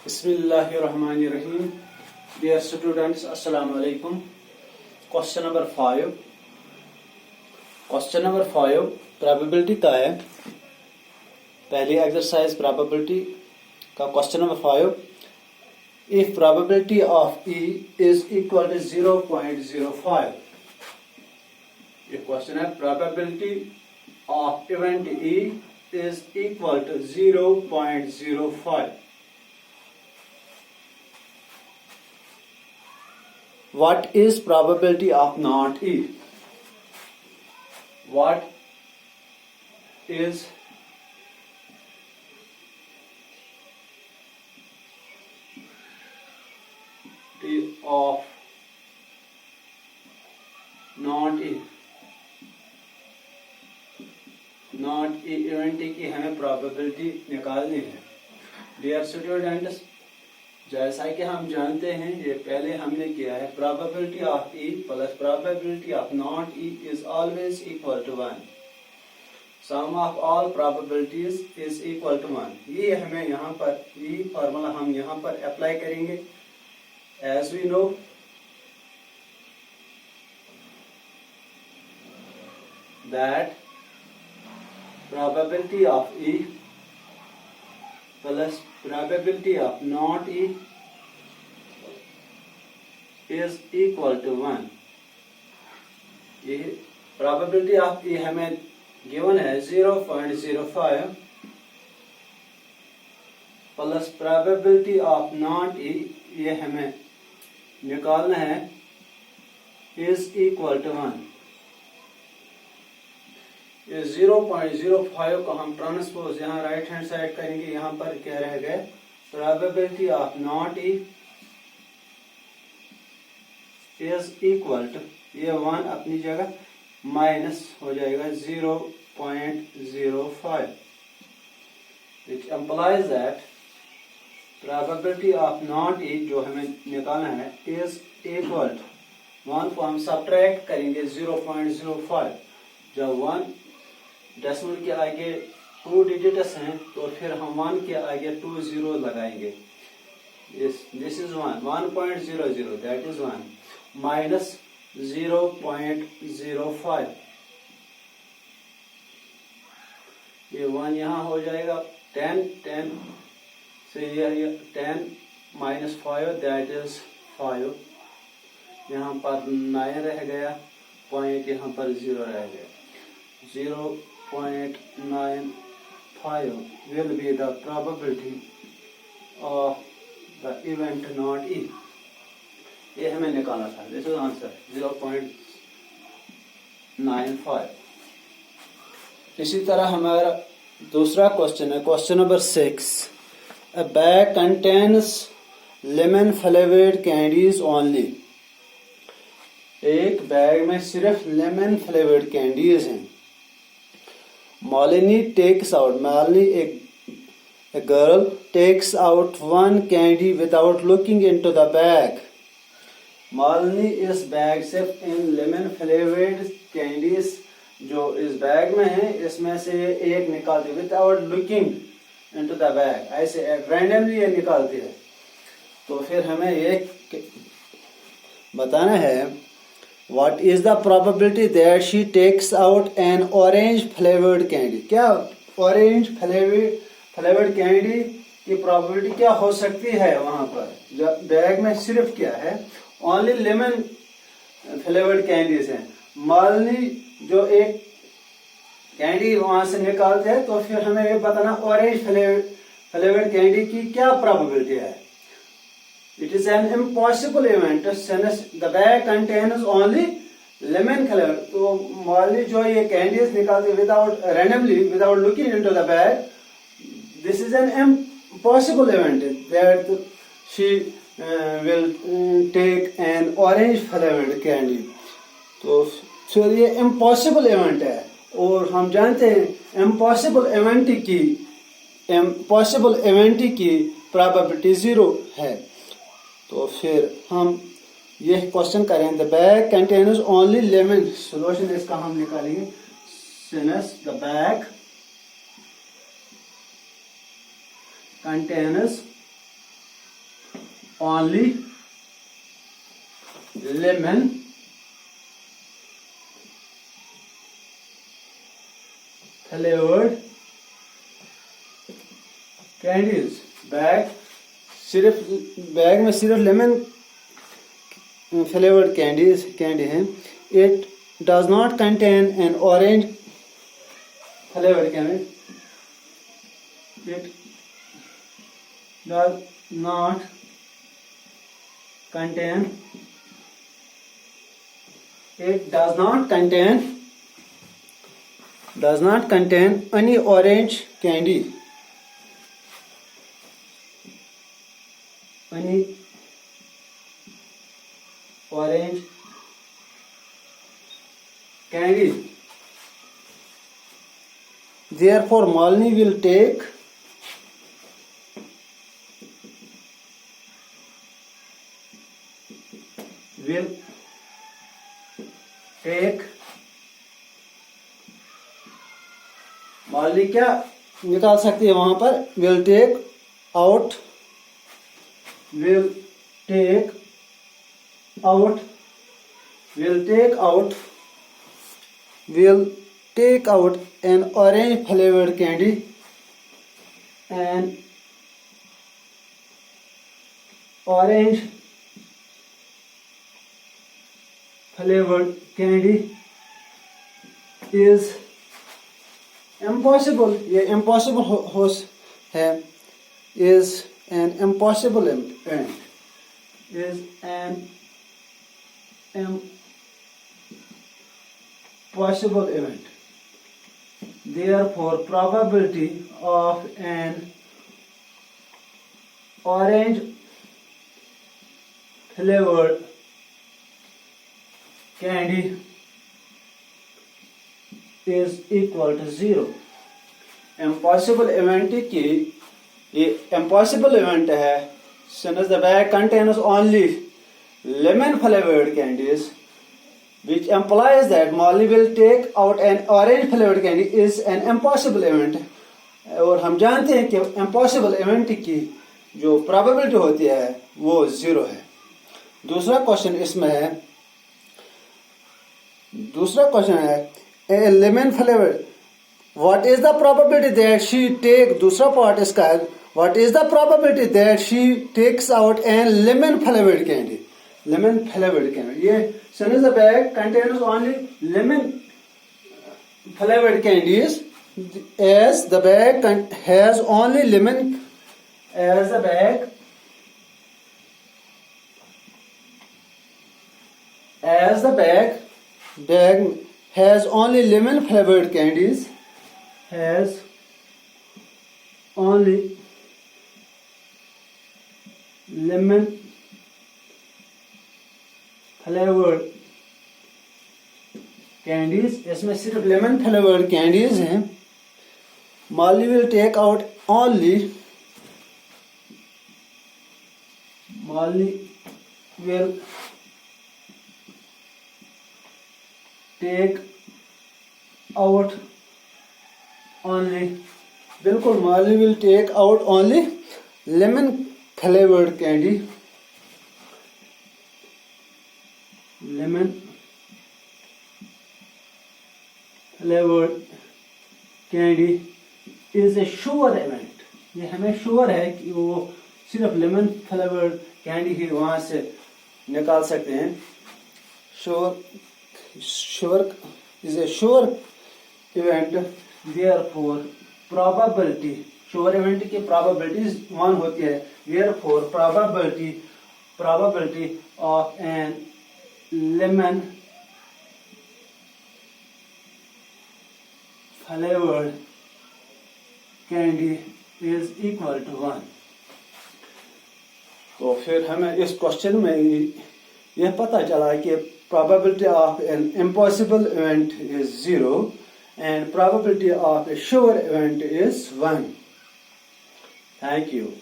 Bismillahirrahmanirrahim. Dear students, Assalamu alaikum. Question number 5. Question number 5 probability का है. पहली exercise probability का question number 5. If probability of E is equal to 0.05. ये question है probability of event E is equal to 0.05. What is probability of not E? What is of not E? Not E event की हमें probability निकालनी है. Dear students, जैसा कि हम जानते हैं ये पहले हमने किया है probability of E plus probability of not E is always equal to 1. Sum of all probabilities is equal to 1. ये हमें यहाँ पर ये फार्मूला हम यहाँ पर अप्लाई करेंगे. As we know that probability of E plus probability of not E is equal to 1. ये probability of E हमें given है 0.05 plus probability of not E ये हमें निकालना है is equal to 1. ये 0.05 को हम ट्रांसपोज यहाँ राइट हैंड साइड करेंगे. यहाँ पर क्या रह गए probability of not E is equal to ये 1 अपनी जगह माइनस हो जाएगा 0.05 which implies that probability of not E जो हमें निकालना है is equal to 1 को हम सब्ट्रैक्ट करेंगे 0.05. जब 1 डेसिमल के आगे 2 डिजिट्स हैं तो फिर हम 1 के आगे 2 जीरो लगाएंगे. This is 1.00 that is 1 minus 0.05. ये 1 यहाँ हो जाएगा 10 से ये 10 माइनस 5 दैट इज 5. यहाँ पर 9 रह गया पॉइंट यहाँ पर 0 रह गया. 0.95 will be the probability of the event not E. ये हमें निकालना था. This is answer 0.95. इसी तरह हमारा दूसरा क्वेश्चन है question number 6. A bag contains lemon flavored candies only. एक बैग में सिर्फ लेमन फ्लेवर्ड कैंडीज हैं. Malini takes out. Malini, a girl, takes out one candy without looking into the bag. Malini इस बैग से इन lemon flavoured candies जो इस bag में है इसमें से एक निकालती है without looking into the bag. ऐसे रैंडमली ये निकालती है. तो फिर हमें ये बताना है What is the probability that she takes out an orange flavored candy? क्या orange flavored candy की probability क्या हो सकती है वहां पर जब बैग में सिर्फ क्या है only lemon flavored candies हैं. मालनी जो एक कैंडी वहां से निकालते हैं तो फिर हमें ये बताना orange flavored candy की क्या probability है. It is an impossible event since the bag contains only lemon flavor. तो माली जो ये कैंडीज निकालते without randomly without looking into the bag, this is an impossible event that she will take an orange flavored candy. तो फिर ये impossible event है और हम जानते हैं impossible event की probability 0 है. तो फिर हम ये क्वेश्चन करें the bag contains only lemon. Solution इसका हम निकालेंगे since the bag contains only lemon flavored candies. Bag में सिर्फ लेमन फ्लेवर्ड कैंडी हैं. It does not contain N orange flavoured candy. It does not contain any orange candy. Any orange candy. Therefore, Malini will take Malini क्या निकाल सकती है वहां पर? will take out an orange flavored candy. An orange flavored candy is impossible. ये impossible हो है. is an impossible event. Is an impossible event. Therefore, probability of an orange flavored candy is equal to 0. Impossible event की ये impossible event है. Since the bag contains only lemon flavored candies, which implies that Molly will take out an orange flavored candy, is an impossible event. और हम जानते हैं कि impossible event की जो probability होती है वो 0 है. दूसरा क्वेश्चन है a lemon flavored. What is the probability that she take? दूसरा पार्ट इसका है. What is the probability that she takes out an lemon flavored candy? Lemon flavored candy. ये since the bag contains only lemon flavored candies, as the bag has only lemon, as the bag has only lemon flavored candies, has only lemon flavored candies. इसमें सिर्फ lemon flavored candies हैं. Molly will take out only बिल्कुल Molly will take out only lemon flavored candy. Lemon flavored candy is a sure event. ये हमें sure है कि वो सिर्फ लेमन फ्लेवर्ड कैंडी ही वहां से निकाल सकते हैं. Sure is a sure event. Therefore, probability, sure event की probabilities 1 होती है. Therefore, probability of an lemon flavored candy is equal to 1. तो फिर हमें इस क्वेश्चन में यह पता चला कि probability of an impossible event is 0 and probability of a sure event is 1. Thank you.